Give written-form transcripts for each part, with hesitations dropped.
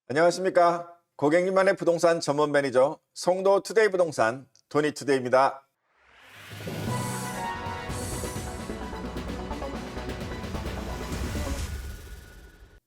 안녕하십니까. 고객님만의 부동산 전문 매니저 송도 투데이 부동산 토니 투데이입니다.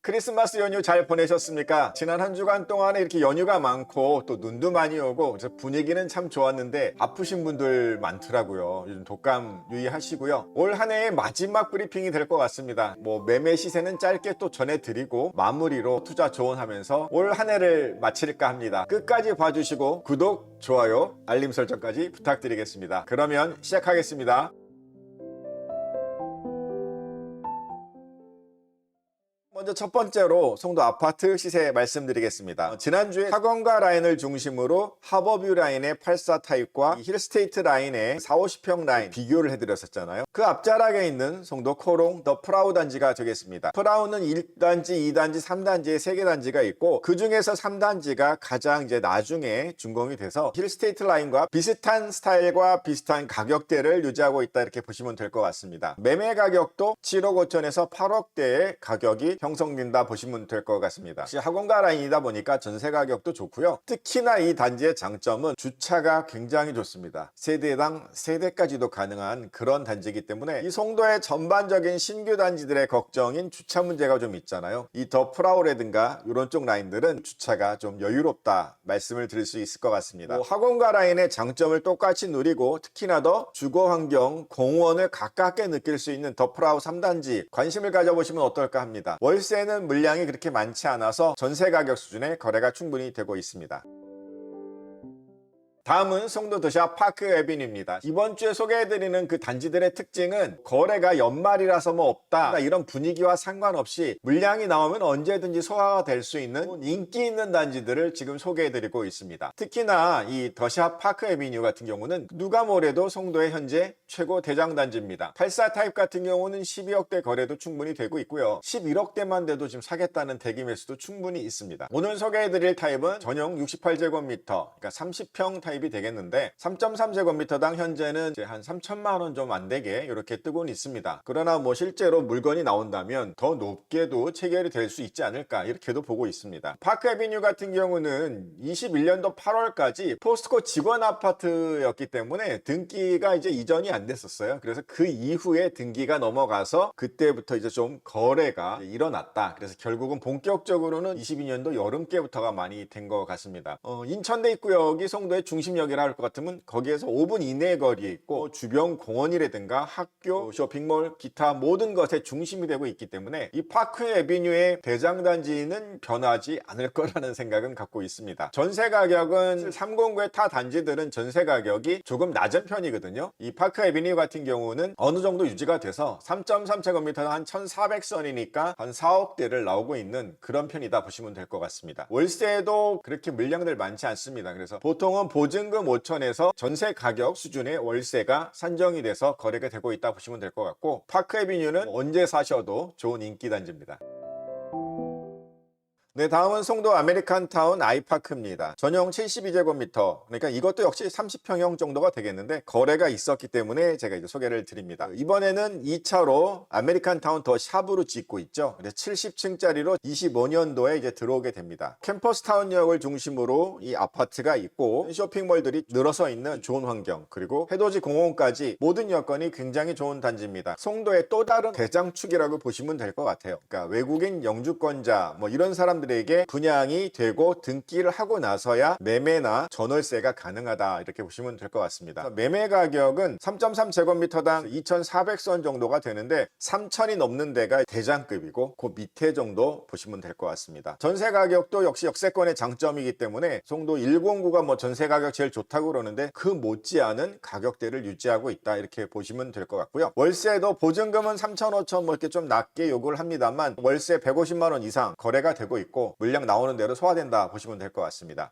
크리스마스 연휴 잘 보내셨습니까? 지난 한 주간 동안에 이렇게 연휴가 많고 또 눈도 많이 오고 그래서 분위기는 참 좋았는데 아프신 분들 많더라고요. 요즘 독감 유의하시고요. 올 한 해의 마지막 브리핑이 될 것 같습니다. 매매 시세는 짧게 또 전해드리고 마무리로 투자 조언하면서 올 한 해를 마칠까 합니다. 끝까지 봐주시고 구독, 좋아요, 알림 설정까지 부탁드리겠습니다. 그러면 시작하겠습니다. 먼저 첫 번째로 송도 아파트 시세 말씀드리겠습니다. 지난주에 학원가 라인을 중심으로 하버뷰 라인의 84 타입과 힐스테이트 라인의 4, 50평 라인 비교를 해드렸었잖아요. 그 앞자락에 있는 송도 코롱 더 프라우 단지가 되겠습니다. 프라우는 1단지, 2단지, 3단지의 3개 단지가 있고 그 중에서 3단지가 가장 이제 나중에 준공이 돼서 힐스테이트 라인과 비슷한 스타일과 비슷한 가격대를 유지하고 있다 이렇게 보시면 될 것 같습니다. 매매 가격도 7억 5천에서 8억대의 가격이 형성된다 보시면 될 것 같습니다. 역시 학원가 라인이다 보니까 전세 가격도 좋고요. 특히나 이 단지의 장점은 주차가 굉장히 좋습니다. 세대당 3대까지도 가능한 그런 단지이기 때문에 이 송도의 전반적인 신규 단지들의 걱정인 주차 문제가 좀 있잖아요. 이 더 프라우라든가 이런 쪽 라인들은 주차가 좀 여유롭다 말씀을 드릴 수 있을 것 같습니다. 학원가 라인의 장점을 똑같이 누리고 특히나 더 주거 환경, 공원을 가깝게 느낄 수 있는 더 프라우 3단지 관심을 가져보시면 어떨까 합니다. 월세는 물량이 그렇게 많지 않아서 전세 가격 수준의 거래가 충분히 되고 있습니다. 다음은 송도 더샵 파크 에비뉴입니다. 이번 주에 소개해드리는 그 단지들의 특징은 거래가 연말이라서 없다 이런 분위기와 상관없이 물량이 나오면 언제든지 소화가 될 수 있는 인기 있는 단지들을 지금 소개해드리고 있습니다. 특히나 이 더샵 파크 에비뉴 같은 경우는 누가 뭐래도 송도의 현재 최고 대장 단지입니다. 84 타입 같은 경우는 12억대 거래도 충분히 되고 있고요. 11억대만 돼도 지금 사겠다는 대기 매수도 충분히 있습니다. 오늘 소개해드릴 타입은 전용 68제곱미터 그러니까 30평 타입이 되겠는데 3.3제곱미터당 현재는 이제 한 3천만 원 좀 안 되게 이렇게 뜨고는 있습니다. 그러나 실제로 물건이 나온다면 더 높게도 체결이 될 수 있지 않을까 이렇게도 보고 있습니다. 파크 에비뉴 같은 경우는 21년도 8월까지 포스코 직원 아파트였기 때문에 등기가 이제 이전이 안 됐었어요. 그래서 그 이후에 등기가 넘어가서 그때부터 이제 좀 거래가 일어났다. 그래서 결국은 본격적으로는 22년도 여름께부터가 많이 된 것 같습니다. 인천대 입구역이 송도의 중심역이라 할 것 같으면 거기에서 5분 이내 거리에 있고 주변 공원이라든가 학교, 쇼핑몰, 기타 모든 것의 중심이 되고 있기 때문에 이 파크 에비뉴의 대장단지는 변하지 않을 거라는 생각은 갖고 있습니다. 전세 가격은 309의 타 단지들은 전세 가격이 조금 낮은 편이거든요. 이 파크 에비뉴 같은 경우는 어느 정도 유지가 돼서 3.3제곱미터 한 1,400선이니까 한 4억대를 나오고 있는 그런 편이다 보시면 될 것 같습니다. 월세도 그렇게 물량들 많지 않습니다. 그래서 보통은 보증금 5천에서 전세 가격 수준의 월세가 산정이 돼서 거래가 되고 있다 보시면 될 것 같고 파크 에비뉴는 언제 사셔도 좋은 인기 단지입니다. 네, 다음은 송도 아메리칸타운 아이파크입니다. 전용 72제곱미터 그러니까 이것도 역시 30평형 정도가 되겠는데 거래가 있었기 때문에 제가 이제 소개를 드립니다. 이번에는 2차로 아메리칸타운 더 샵으로 짓고 있죠. 70층짜리로 25년도에 이제 들어오게 됩니다. 캠퍼스타운역을 중심으로 이 아파트가 있고 쇼핑몰들이 늘어서 있는 좋은 환경 그리고 해돋이 공원까지 모든 여건이 굉장히 좋은 단지입니다. 송도의 또 다른 대장축이라고 보시면 될 것 같아요. 그러니까 외국인 영주권자 이런 사람들에게 분양이 되고 등기를 하고 나서야 매매나 전월세가 가능하다 이렇게 보시면 될 것 같습니다. 매매 가격은 3.3제곱미터당 2,400선 정도가 되는데 3,000이 넘는 데가 대장급이고 그 밑에 정도 보시면 될 것 같습니다. 전세 가격도 역시 역세권의 장점이기 때문에 송도 109가 전세 가격 제일 좋다고 그러는데 그 못지않은 가격대를 유지하고 있다 이렇게 보시면 될 것 같고요. 월세도 보증금은 3,000, 5,000 이렇게 좀 낮게 요구를 합니다만 월세 150만 원 이상 거래가 되고 있고 물량 나오는 대로 소화된다 보시면 될 것 같습니다.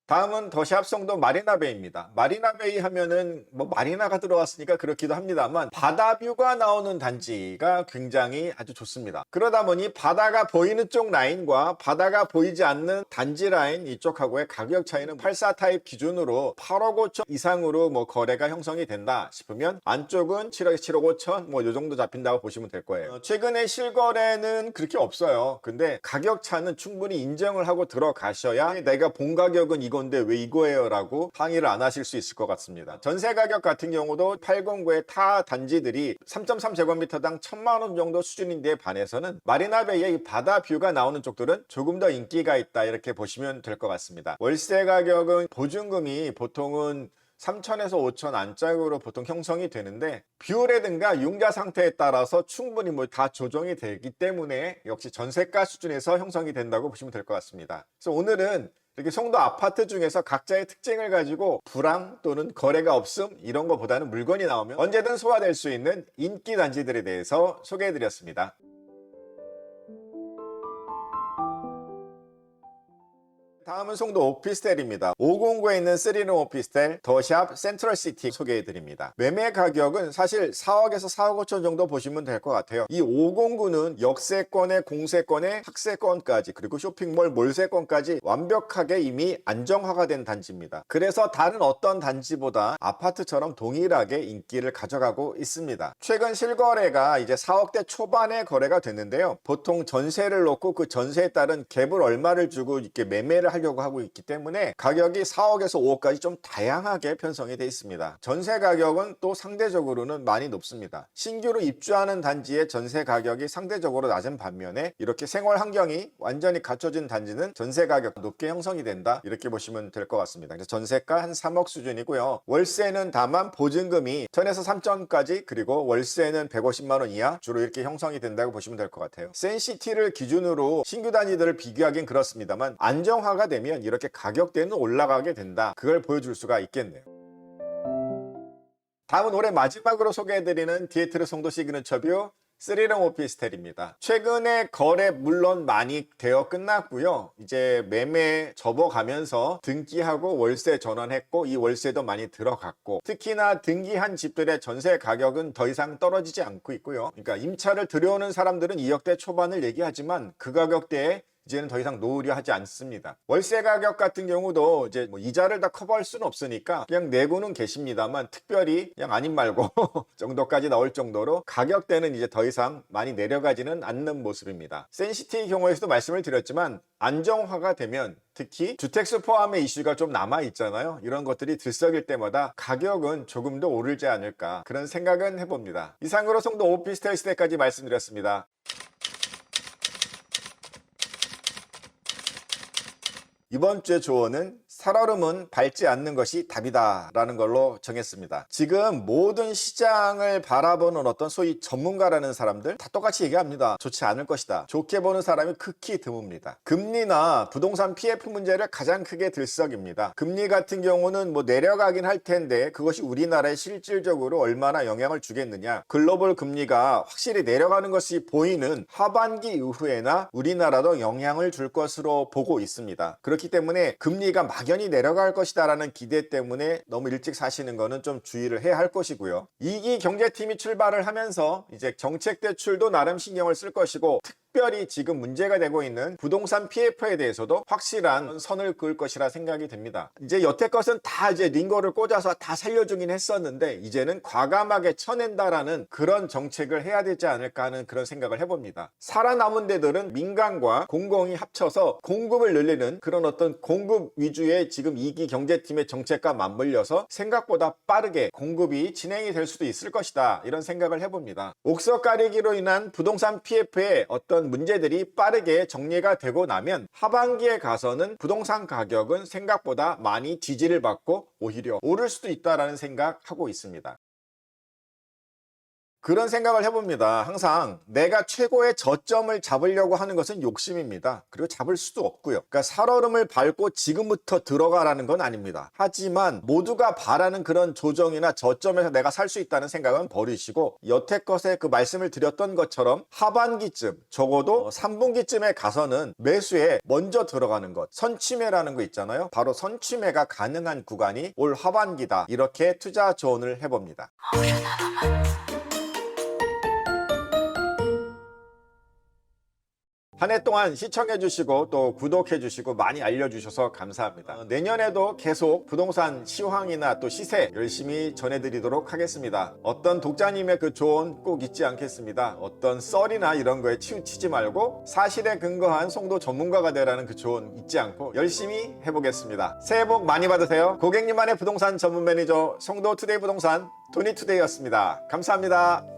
다음은 더샵 송도 마리나베이입니다. 마리나베이 하면은 뭐 마리나가 들어왔으니까 그렇기도 합니다만 바다뷰가 나오는 단지가 굉장히 아주 좋습니다. 그러다 보니 바다가 보이는 쪽 라인과 바다가 보이지 않는 단지 라인 이쪽하고의 가격 차이는 84 타입 기준으로 8억 5천 이상으로 뭐 거래가 형성이 된다 싶으면 안쪽은 7억 5천 뭐 요 정도 잡힌다고 보시면 될 거예요. 최근에 실거래는 그렇게 없어요. 근데 가격 차는 충분히 인정을 하고 들어가셔야 내가 본 가격은 이건데 왜 이거예요 라고 항의를 안 하실 수 있을 것 같습니다. 전세 가격 같은 경우도 809의 타 단지들이 3.3제곱미터당 1,000만 원 정도 수준인데 반해서는 마리나베이의 이 바다 뷰가 나오는 쪽들은 조금 더 인기가 있다 이렇게 보시면 될 것 같습니다. 월세 가격은 보증금이 보통은 3천에서 5천 안짝으로 보통 형성이 되는데 뷰라든가 융자 상태에 따라서 충분히 뭐 다 조정이 되기 때문에 역시 전세가 수준에서 형성이 된다고 보시면 될 것 같습니다. 그래서 오늘은 이렇게 송도 아파트 중에서 각자의 특징을 가지고 불황 또는 거래가 없음 이런 것보다는 물건이 나오면 언제든 소화될 수 있는 인기 단지들에 대해서 소개해드렸습니다. 다음은 송도 오피스텔입니다. 509에 있는 3룸 오피스텔 더샵 센트럴시티 소개해드립니다. 매매 가격은 사실 4억에서 4억 5천 정도 보시면 될 것 같아요. 이 509는 역세권에 공세권에 학세권까지 그리고 쇼핑몰 몰세권까지 완벽하게 이미 안정화가 된 단지입니다. 그래서 다른 어떤 단지보다 아파트처럼 동일하게 인기를 가져가고 있습니다. 최근 실거래가 이제 4억대 초반에 거래가 됐는데요. 보통 전세를 놓고 그 전세에 따른 갭을 얼마를 주고 이렇게 매매를 하려고 하고 있기 때문에 가격이 4억에서 5억까지 좀 다양하게 편성이 되어 있습니다. 전세 가격은 또 상대적으로는 많이 높습니다. 신규로 입주하는 단지의 전세 가격이 상대적으로 낮은 반면에 이렇게 생활 환경이 완전히 갖춰진 단지는 전세 가격 높게 형성이 된다 이렇게 보시면 될 것 같습니다. 그래서 전세가 한 3억 수준이고요. 월세는 다만 보증금이 1000에서 3천까지 그리고 월세는 150만 원 이하 주로 이렇게 형성이 된다고 보시면 될 것 같아요. 센시티를 기준으로 신규 단지들을 비교하긴 그렇습니다만 안정화가 되면 이렇게 가격대는 올라가게 된다. 그걸 보여줄 수가 있겠네요. 다음은 올해 마지막으로 소개해드리는 디에트르 송도 시그니처 뷰 3룸 오피스텔입니다. 최근에 거래 물론 많이 되어 끝났고요. 이제 매매 접어가면서 등기하고 월세 전환했고 이 월세도 많이 들어갔고 특히나 등기한 집들의 전세 가격은 더 이상 떨어지지 않고 있고요. 그러니까 임차를 들여오는 사람들은 2억대 초반을 얘기하지만 그 가격대에 이제는 더 이상 놓으려 하지 않습니다. 월세 가격 같은 경우도 이제 뭐 이자를 다 커버할 수는 없으니까 그냥 내고는 계십니다만 특별히 그냥 아님 말고 정도까지 나올 정도로 가격대는 이제 더 이상 많이 내려가지는 않는 모습입니다. 센시티의 경우에서도 말씀을 드렸지만 안정화가 되면 특히 주택수 포함의 이슈가 좀 남아있잖아요. 이런 것들이 들썩일 때마다 가격은 조금 더 오르지 않을까 그런 생각은 해봅니다. 이상으로 송도 오피스텔 시대까지 말씀드렸습니다. 이번 주의 조언은 살얼음은 밟지 않는 것이 답이다 라는 걸로 정했습니다. 지금 모든 시장을 바라보는 어떤 소위 전문가라는 사람들 다 똑같이 얘기합니다. 좋지 않을 것이다. 좋게 보는 사람이 극히 드뭅니다. 금리나 부동산 PF 문제를 가장 크게 들썩입니다. 금리 같은 경우는 뭐 내려가긴 할 텐데 그것이 우리나라에 실질적으로 얼마나 영향을 주겠느냐. 글로벌 금리가 확실히 내려가는 것이 보이는 하반기 이후에나 우리나라도 영향을 줄 것으로 보고 있습니다. 그렇기 때문에 금리가 막연히 내려갈 것이다 라는 기대 때문에 너무 일찍 사시는 거는 좀 주의를 해야 할 것이고요. 2기 경제팀이 출발을 하면서 이제 정책 대출도 나름 신경을 쓸 것이고 특별히 지금 문제가 되고 있는 부동산 PF에 대해서도 확실한 선을 그을 것이라 생각이 됩니다. 이제 여태껏은 다 이제 링거를 꽂아서 다 살려주긴 했었는데 이제는 과감하게 쳐낸다라는 그런 정책을 해야 되지 않을까 하는 그런 생각을 해봅니다. 살아남은 데들은 민간과 공공이 합쳐서 공급을 늘리는 그런 어떤 공급 위주의 지금 2기 경제팀의 정책과 맞물려서 생각보다 빠르게 공급이 진행이 될 수도 있을 것이다 이런 생각을 해봅니다. 옥석 가리기로 인한 부동산 PF의 어떤 문제들이 빠르게 정리가 되고 나면 하반기에 가서는 부동산 가격은 생각보다 많이 지지를 받고 오히려 오를 수도 있다라는 생각하고 있습니다. 그런 생각을 해봅니다. 항상 내가 최고의 저점을 잡으려고 하는 것은 욕심입니다. 그리고 잡을 수도 없고요. 그러니까 살얼음을 밟고 지금부터 들어가라는 건 아닙니다. 하지만 모두가 바라는 그런 조정이나 저점에서 내가 살 수 있다는 생각은 버리시고, 여태껏의 그 말씀을 드렸던 것처럼 하반기쯤, 적어도 3분기쯤에 가서는 매수에 먼저 들어가는 것, 선취매라는 거 있잖아요. 바로 선취매가 가능한 구간이 올 하반기다. 이렇게 투자 조언을 해봅니다. 한 해 동안 시청해주시고 또 구독해주시고 많이 알려주셔서 감사합니다. 내년에도 계속 부동산 시황이나 또 시세 열심히 전해드리도록 하겠습니다. 어떤 독자님의 그 조언 꼭 잊지 않겠습니다. 어떤 썰이나 이런 거에 치우치지 말고 사실에 근거한 송도 전문가가 되라는 그 조언 잊지 않고 열심히 해보겠습니다. 새해 복 많이 받으세요. 고객님만의 부동산 전문 매니저 송도투데이 부동산 토니투데이였습니다. 감사합니다.